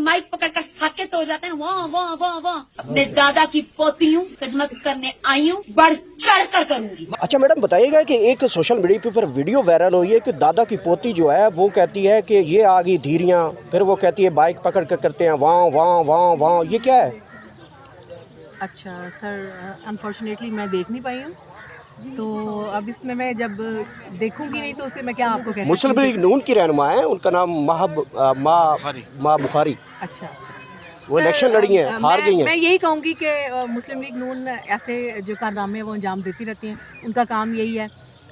Mic पकड़कर साकित हो जाते हैं। वाह वाह वाह वाह, अपने दादा की पोती हूँ, खिदमत करने आई हूँ, बढ़ चढ़ कर करूंगी। अच्छा मैडम बताइएगा कि एक सोशल मीडिया पर वीडियो वायरल हुई है कि दादा की पोती जो है वो कहती है कि ये आ गई धीरियाँ, फिर वो कहती है बाइक पकड़ कर करते हैं वाह वाह वाह वाह, ये क्या है? अच्छा सर, अनफॉर्चुनेटली मैं देख नहीं पाई हूँ, तो अब इसमें मैं जब देखूंगी नहीं तो उसे मैं क्या आपको कह सकती मुस्लिम हूँ। लीग नून की रहनुमा है, उनका नाम माँ बुखारी, अच्छा अच्छा वो सर, इलेक्शन लड़ी हैं, हार गई मैं हैं। यही कहूँगी कि मुस्लिम लीग नून ऐसे जो कारनामे हैं वो अंजाम देती रहती हैं, उनका काम यही है,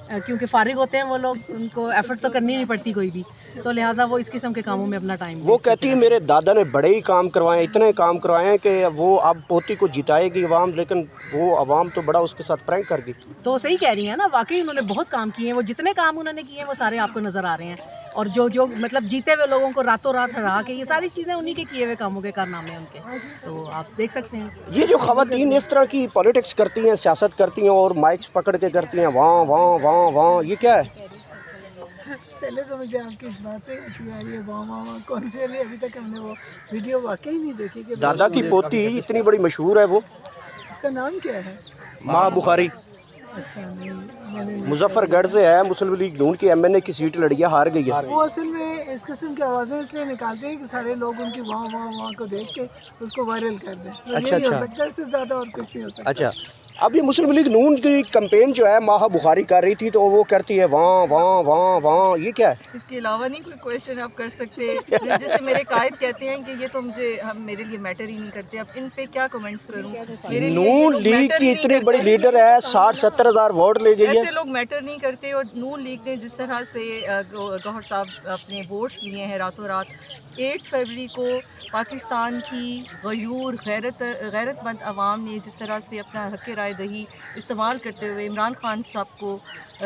क्योंकि फारिग होते हैं वो लोग, उनको एफर्ट तो करनी नहीं पड़ती कोई भी, तो लिहाजा वो इस किस्म के कामों में अपना टाइम वो कहती है मेरे दादा ने बड़े ही काम करवाए, इतने काम करवाए हैं कि वो अब पोती को जिताएगी अवाम, लेकिन वो अवाम तो बड़ा उसके साथ प्रैंक कर गई। तो सही कह रही हैं ना, वाकई उन्होंने बहुत काम किए हैं, वो जितने काम उन्होंने किए हैं वो सारे आपको नज़र आ रहे हैं, और जो मतलब जीते हुए लोगों को रातों रात हरा के, ये सारी चीज़ें उन्हीं के किए हुए कामों के कारनामे हैं उनके, तो आप देख सकते हैं। ये जो खवातीन इस तरह की पॉलिटिक्स करती हैं, सियासत करती हैं और माइक्स पकड़ के करती हैं वाह वाह वाह वाह, ये क्या है? पहले तो मुझे आपकी इस बात पे हंसी आ रही है, वाह वाह वाह कौन सी वाली, अभी तक हमने वो वीडियो वाकई नहीं देखी कि दादा की पोती इतनी बड़ी मशहूर है, वो इसका नाम क्या है? माँ बुखारी, अच्छा नहीं, मैंने नहीं। मुजफ्फरगढ़ से है, मुस्लिम लीग नून की एमएनए की सीट लड़ी है, हार गई है। वो असल में इस किस्म की आवाज़ें इसलिए निकालते हैं कि सारे लोग उनकी वाह वाह वाह को देख के उसको वायरल कर दें, अच्छा, यही हो अच्छा। सकता है, इससे ज़्यादा और कुछ नहीं हो सकता। अच्छा, अब ये मुस्लिम लीग नून की कैंपेन जो है माह बुखारी कर रही थी, तो वो करती है वाह वाह वाह वाह, ये क्या है? इसके अलावा नहीं कोई क्वेश्चन आप कर सकते? जैसे मेरे कायद कहते हैं कि ये तो मेरे लिए मैटर ही नहीं करते, अब इन पे क्या कमेंट्स करूं? मेरे लिए ये नून लोग लीग मैटर की नहीं इतनी करते। बड़ी लीडर है, 60-70 हज़ार वोट ले गई ऐसे है। लोग मैटर नहीं करते, और नून लीग ने जिस तरह से गौहर साहब अपने वोट्स लिए हैं रातों रात, 8 फरवरी को पाकिस्तान की गयूर गैरतमंद अवाम ने जिस तरह से अपना हक़ राय दही इस्तेमाल करते हुए इमरान खान साहब को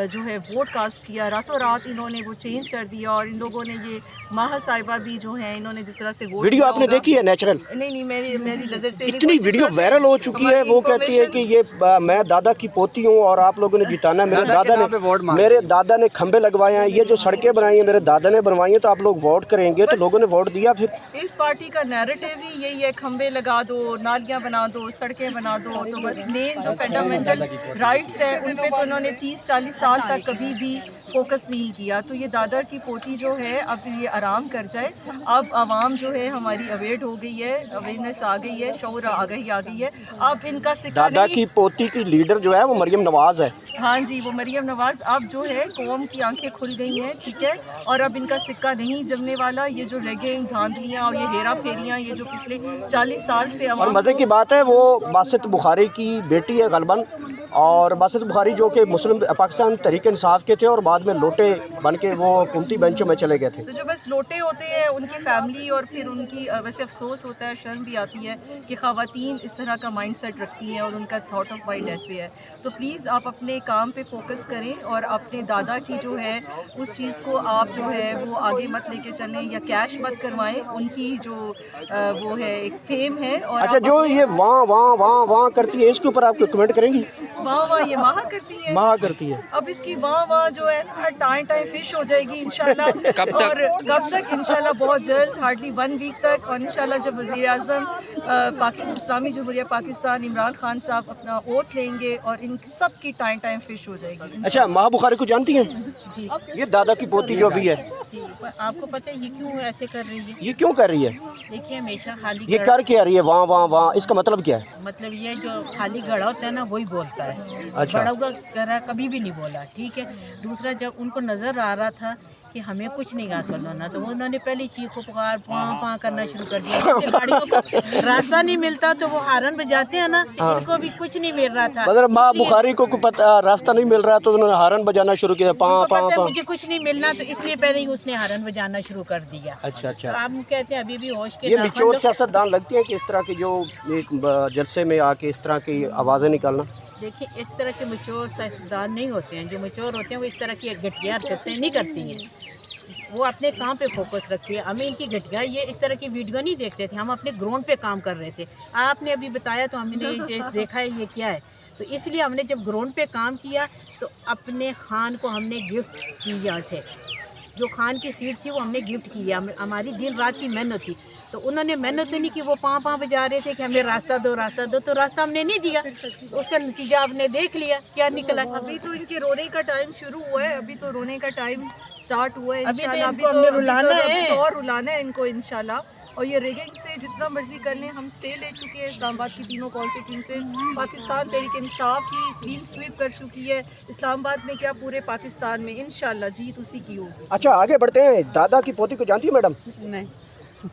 जो है वोट कास्ट किया, रातों रात इन्होंने वो चेंज कर दिया, और इन लोगों ने ये माह साहिबा भी जो हैं इन्होंने जिस तरह से वोट वीडियो किया आपने होगा। देखी है नेचुरल? नहीं, मेरी नज़र से इतनी वीडियो वायरल हो चुकी है, वो कहती है कि ये मैं दादा की पोती हूँ और आप लोगों ने जिताना है, मेरे दादा ने खंबे लगवाए हैं, ये जो सड़कें बनाई हैं मेरे दादा ने बनवाई हैं, तो आप लोग वोट करेंगे, तो लोगों ने वोट दिया। फिर इस पार्टी का नैरेटिव ही यही है, खंबे लगा दो, नालियाँ बना दो, सड़कें बना दो, तो बस मेन जो फंडामेंटल राइट्स हैं उन पे तो उन्होंने 30-40 साल तक कभी भी फोकस नहीं किया। तो ये दादा की पोती जो है अब ये आराम कर जाए, अब आवाम जो है हमारी अवेयर हो गई है, अवेयरनेस आ गई है, शऊर आगाही आ गई है, अब इनका सिक्का दादा नहीं। की पोती की लीडर जो है वो मरियम नवाज है। हाँ जी, वो मरियम नवाज अब जो है कौम की आंखें खुल गई हैं, ठीक है, और अब इनका सिक्का नहीं जमने वाला। ये जो रैगिंग, धांधलियाँ और ये हेरा फेरियाँ, ये जो पिछले 40 साल से और मज़े की बात है वो बासित बुखारी की बेटी है गलबन, और बासित बुखारी जो कि मुस्लिम पाकिस्तान तहरीक इंसाफ के थे और बाद में लोटे बन के वो हुकूमती बेंचों में चले गए थे। तो जो बस लोटे होते हैं उनकी फैमिली, और फिर उनकी वैसे अफसोस होता है, शर्म भी आती है कि ख़वातीन इस तरह का माइंडसेट रखती हैं और उनका थॉट ऑफ माइंड ऐसे है। तो प्लीज़ आप अपने काम पे फोकस करें, और अपने दादा की जो है उस चीज़ को आप जो है वो आगे मत लेके चलें, या कैश मत करवाएं, उनकी जो वो है एक फेम है। और अच्छा, जो ये वाह वाह वाह वाह करती है, इसके ऊपर आप कमेंट करेंगी? वाह वाह ये माह करती है, माह करती है। अब इसकी वाह वाह जो है ना टाइम फिश हो जाएगी इंशाल्लाह। और कब तक? इंशाल्लाह बहुत जल्द, हार्डली 1 वीक तक, और इंशाल्लाह जब वज़ीर आज़म पाकिस्तान इस्लामी जमहूरिया पाकिस्तान इमरान खान साहब अपना ओथ लेंगे, और इन सब की टाइम फिश हो जाएगी। अच्छा, माह बुखारी को जानती हैं? जी ये दादा की पोती जो भी है, जी, पर आपको पता है ये क्यों ऐसे कर रही है? ये क्यों कर रही है? देखिए हमेशा खाली ये कर क्या रही है वाह वाह वाह, इसका मतलब क्या है? मतलब ये जो खाली गड़ा होता है ना वही बोलता है, अच्छा। बड़ा हुआ गड़ा कभी भी नहीं बोला, ठीक है। दूसरा, जब उनको नज़र आ रहा था कि हमें कुछ नहीं हासिल होना, तो उन्होंने पहले चीखो पुकार पाँ करना शुरू कर दिया। जैसे गाड़ियों को रास्ता नहीं मिलता तो वो हारन बजाते हैं ना, इनको भी कुछ नहीं मिल रहा था। मतलब माँ बुखारी को पता रास्ता नहीं मिल रहा तो उन्होंने हारन बजाना शुरू किया, पाँ उनको पाँ पता है पाँ। मुझे कुछ नहीं मिलना, तो इसलिए पहले ही उसने हारन बजाना शुरू कर दिया। अच्छा तो अच्छा, आप कहते हैं अभी भी होश के ये दाखिल निचोड़ लो। सियासतदान लगती है कि इस तरह की जो एक जलसे में आके इस तरह की आवाज़ें निकालना? देखिए इस तरह के मचोर सियासतदान नहीं होते हैं, जो मचोर होते हैं वो इस तरह की घटिया हरकतें नहीं करती हैं, वो अपने काम पे फोकस रखती है। हमें इनकी घटिया ये इस तरह की वीडियो नहीं देखते थे, हम अपने ग्राउंड पे काम कर रहे थे। आपने अभी बताया तो हमने ये देखा है ये क्या है, तो इसलिए हमने जब ग्राउंड पे काम किया तो अपने खान को हमने गिफ्ट की यहाँ से, जो खान की सीट थी वो हमने गिफ्ट की है, हमारी दिन रात की मेहनत थी। तो उन्होंने मेहनत नहीं की, वो पाँव बजा रहे थे कि हमें रास्ता दो, तो रास्ता हमने नहीं दिया। उसका नतीजा आपने देख लिया क्या निकला। अभी तो इनके रोने का टाइम शुरू हुआ है, अभी तो रोने का टाइम स्टार्ट हुआ है अभी तो इंशाल्लाह। इनको हमने रुलाना है। अभी तो और रुलाना है इनको इंशाल्लाह। और ये रिगिंग से जितना मर्जी कर लें, हम स्टे ले चुके हैं इस्लामाबाद की तीनों कॉन्स्टिट्यूंसीज। पाकिस्तान तहरीक इंसाफ ही क्लीन स्वीप कर चुकी है इस्लामाबाद में, क्या पूरे पाकिस्तान में। इंशाल्लाह जीत उसी की होगी। अच्छा आगे बढ़ते हैं। दादा की पोती को जानती है मैडम, नहीं,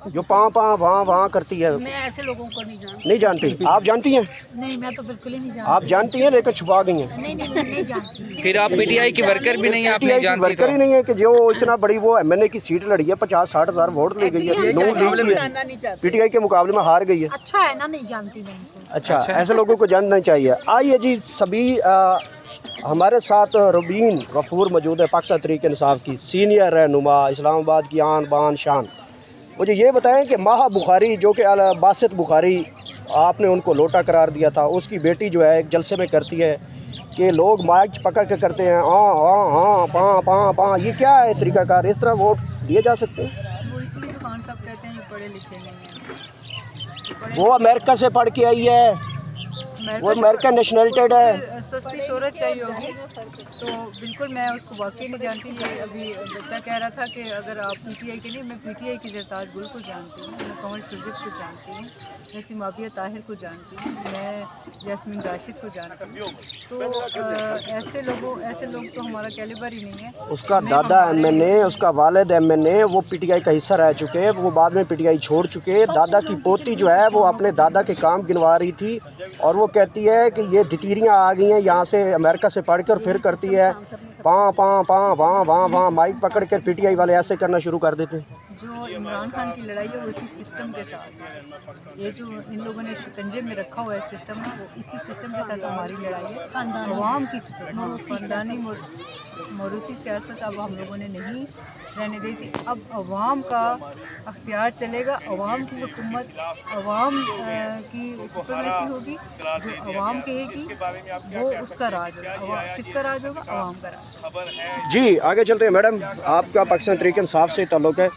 जो पाँव वहाँ करती है? मैं ऐसे लोगों को नहीं जानती। नहीं जानती? आप जानती हैं? नहीं, मैं तो बिल्कुल ही नहीं जानती। आप जानती हैं लेकिन छुपा गई हैं। नहीं जानती। फिर आप पीटीआई की वर्कर भी नहीं, आप नहीं PTI की जानती वर्कर ही नहीं है कि जो इतना बड़ी वो MNA की सीट लड़ी है, 50-60 हज़ार वोट ले गई है, नून लीग की है, PTI के मुकाबले में हार गई है। अच्छा है ना, नहीं जानती मैं इनको। अच्छा, ऐसे लोगों को जानना चाहिए। आइए जी, सभी हमारे साथ रुबीन गफूर मौजूद है, पाकिस्तान तहरीक इंसाफ की सीनियर रहनुमा, इस्लामाबाद की आन बान शान। मुझे ये बताएं कि माह बुखारी जो कि बासित बुखारी आपने उनको लोटा करार दिया था, उसकी बेटी जो है एक जलसे में करती है कि लोग माइक पकड़ के करते हैं हाँ पाँ, ये क्या है तरीकाकार? इस तरह वोट दिए जा सकते हैं? वो इसलिए तो खान साहब कहते हैं ये पढ़े लिखे नहीं हैं। वो अमेरिका से पढ़ के आई है, वो अमेरिकन नेशनलिटेड है। सस्ती शोहरत चाहिए होगी तो बिल्कुल मैं उसको वाकई नहीं जानती। ये अभी बच्चा कह रहा था कि अगर आप PTI के लिए, मैं PTI की जरताज गुल को जानती हूँ, मैं कमल फिजिक्स को जानती हूँ, मैं सिमाबिया ताहिर को जानती हूँ, मैं यास्मीन राशिद को जानती हूँ। तो ऐसे लोग तो हमारा कैलिबर ही नहीं है। उसका दादा MNA, उसका वालिद MNA, वो PTI का हिस्सा रह चुके हैं, वो बाद में PTI छोड़ चुके हैं। दादा की पोती जो है वो अपने दादा के काम गिनवा रही थी और वो कहती है कि ये तितीरियाँ आ गई हैं यहाँ से अमेरिका से पढ़कर, फिर करती है पाँ वहाँ माइक पकड़ कर PTI वाले ऐसे करना शुरू कर देते हैं। जो इमरान खान की लड़ाई है वो इसी सिस्टम के साथ है। ये जो इन लोगों ने शिकंजे में रखा हुआ है सिस्टम है, वो इसी सिस्टम के साथ हमारी लड़ाई है। अवाम की खानदानी मौरूसी सियासत अब हम लोगों ने नहीं रहने दी थी। अब अवाम का अख्तियार चलेगा, अवाम की हुकूमत, अवाम की सुपरमेसी होगी। जो अवाम कहेगी वो उसका राज होगा। किसका राज होगा? अवाम का राज। जी आगे चलते हैं। मैडम, आपका पाकिस्तान तहरीक इंसाफ से ताल्लुक़ है,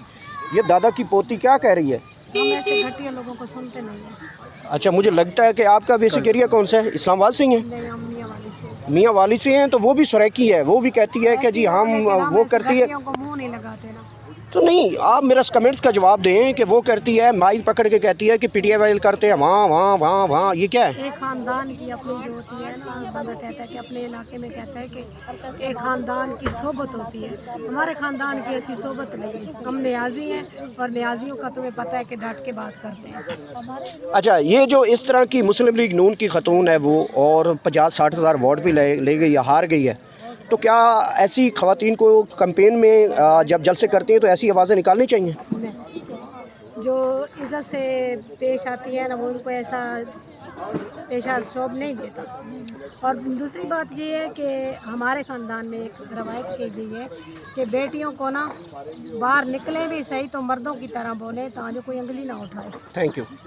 ये दादा की पोती क्या कह रही है? हम ऐसे घटिया लोगों को सुनते नहीं हैं। अच्छा, मुझे लगता है कि आपका बेसिक एरिया कौन सा है? इस्लामाबाद से ही है? नहीं, हम मियाँ वाली से। मियाँ वाली से हैं, तो वो भी सराइकी है, वो भी कहती है कि जी हम वो करती है। घटियों को मुंह नहीं लगाते ना। तो नहीं, आप मेरा कमेंट्स का जवाब दें कि वो करती है, माइक पकड़ के कहती है कि PTI वाले करते हैं वहाँ, ये क्या है? एक खानदान की अपनी जो होती है ना, बंदा कहता है कि अपने इलाके में कहता है कि एक खानदान की सोबत होती है। हमारे खानदान की ऐसी सोबत नहीं है। हम न्याजी हैं और न्याजियों का तुम्हें पता है कि डट के बात करते हैं। अच्छा, ये जो इस तरह की मुस्लिम लीग नून की खतून है वो, और 50-60 हज़ार वोट भी ले गई है, हार गई है, तो क्या ऐसी ख़वातीन को कैंपेन में जब जलसे करती हैं तो ऐसी आवाज़ें निकालनी चाहिए? जो इज़्ज़त से पेश आती है ना, वो उनको ऐसा पेशा शोभ नहीं देता। और दूसरी बात ये है कि हमारे ख़ानदान में एक रवायत की गई है कि बेटियों को ना बाहर निकले भी सही तो मर्दों की तरह बोले, ताकि कोई उंगली ना उठाए। Thank you.